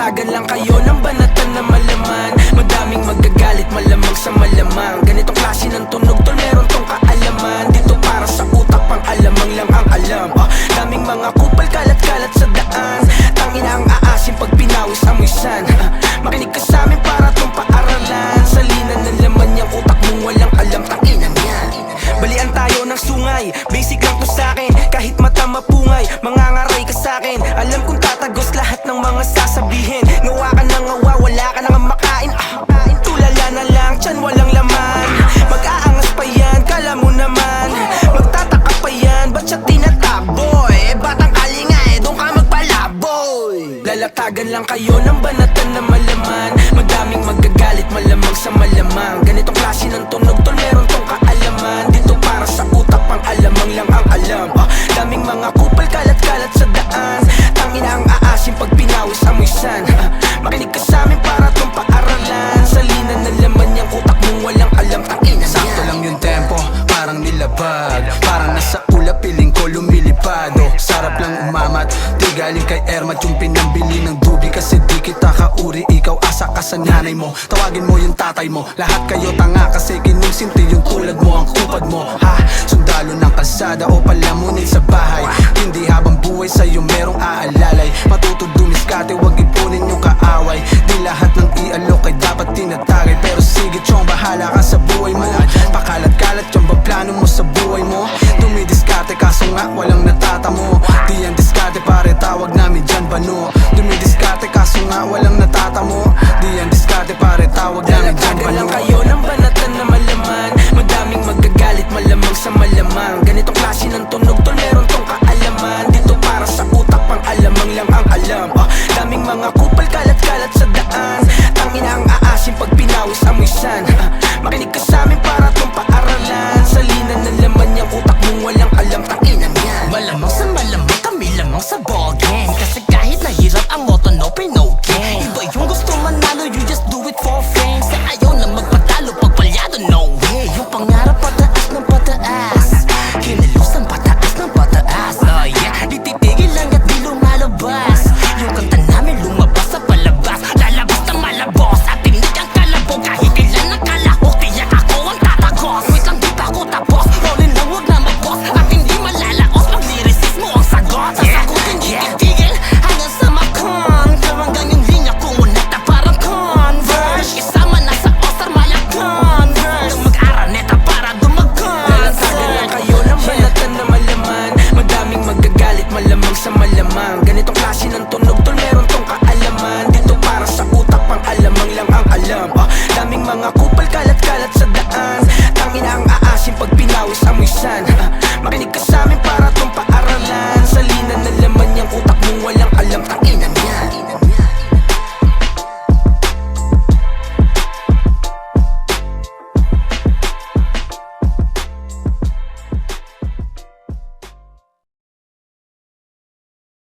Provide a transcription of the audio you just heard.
Lalatagan lang kayo ng banatan na malaman. Madaming magagalit, malamang sa malamang. Ganitong klase ng tunog tol, meron tong kaalaman. Dito para sa utak, pang alamang lang ang alam. Daming mga kupal, kalat-kalat sa daan. Tangina ang aasin pag pinawis amoy san. Makinig ka sa amin para tong paaralan. Salinan ng laman niyang utak mong walang alam. Tanginan yan. Balian tayo ng sungay, basic lang to sa'kin. Kahit mata mapungay, mangangaray ka sa'kin. Alam kong tatagos lahat ng mga sasabihin. Ngawa ka ng ngawa, wala ka nang makain. Tulala na lang, tiyan walang laman. Mag-aangas pa yan, kala mo naman. Magtataka pa yan, ba't siya tinataboy? Batang kalinga doon ka magpalaboy. Lalatagan lang kayo ng banatan na malaman. Madaming magagalit, malamang sa malamang. Ganitong klase ng tunog tol, meron tong kaalaman. Dito para sa utak, pang alamang lang ang alam. Daming mga kupal, kalat-kalat sa daan. Tangina ang aasin pag pinawis amoy san. Makinig ka sa amin para tong paaralan. Salinan ng laman niyang utak mong walang alam. Tangina yan. Sakto lang yung tempo, parang nilabag. Parang nasa ulap, piling ko lumilipado. Sarap lang umamat, di galing kay Ermat. Yung pinambili ng dubi kasi di kita kauri. Ikaw asa ka sa nanay mo, tawagin mo yung tatay mo. Lahat kayo tanga kasi kinusinti yung tulad mo. Ang kupad mo, ha? Sundalo ng kalsada o palamunin sa bahay. Hindi habang buhay sa'yo merong aalalay. Matuto dumiskate, wag ipunin yung kaaway. Di lahat ng ialok ay dapat tinatagay. Pero sige chong, bahala ka sa buhay mo. Pakalat-kalat yung ba plano mo sa buhay mo? Dumidiskate kaso nga walang natatamo. Di yan diskate pare, tawag namin dyan bano. Dumidiskate kaso nga walang natatamo. Di yan diskate pare, tawag namin dyan Lalatagan bano. lang kayo ng banatan na malaman. Madaming magagalit, malamang sa malamang. Ganitong klase ng tunog tol, meron tong kaalaman. Dito para sa utak, pang alamang lang ang alam. Daming mga kupal, kalat-kalat sa daan. Tangina ang aasin pag pinawis amoy san. Makinig ka sa amin para tong paaralan. Salinan ng laman niyang utak mong walang alam. Tanginan yan. Malamang sa malamang, kami lamang sa ballgame. Kasi kahit nahirap ang moto, no pain, no gain. Iba yung gusto manalo, you just do it for fame. Sa ayaw na magpatalo, pag palyado, no way. Yung pangarap pataas ng pataas, kinalusan pataas ng pataas. Oh yeah, di titigil lang at di lumalabas. Yung kanta namin lumabas sa palabas. Lalabas ng malabos at tinig ang kalabog. Kahit ilan ang kalahok, tiyak ako ang tatagos. Wait lang, di pa ako tapos. Rolling lang, wag na mag-boss. At hindi malalaos, pag-lyricist mo ang sagot. Sasagutin, di titigil hanggang sa makon. Karanggang yung linya kung unat na parang Converse. Isama na sa Oscar, malak Converse. Nang mag-araneta para dumagkan. Lalatagan lang kayo ng banatan na malaman. Madaming magagalit, malamang sa malamang. Ganitong klase ng tunog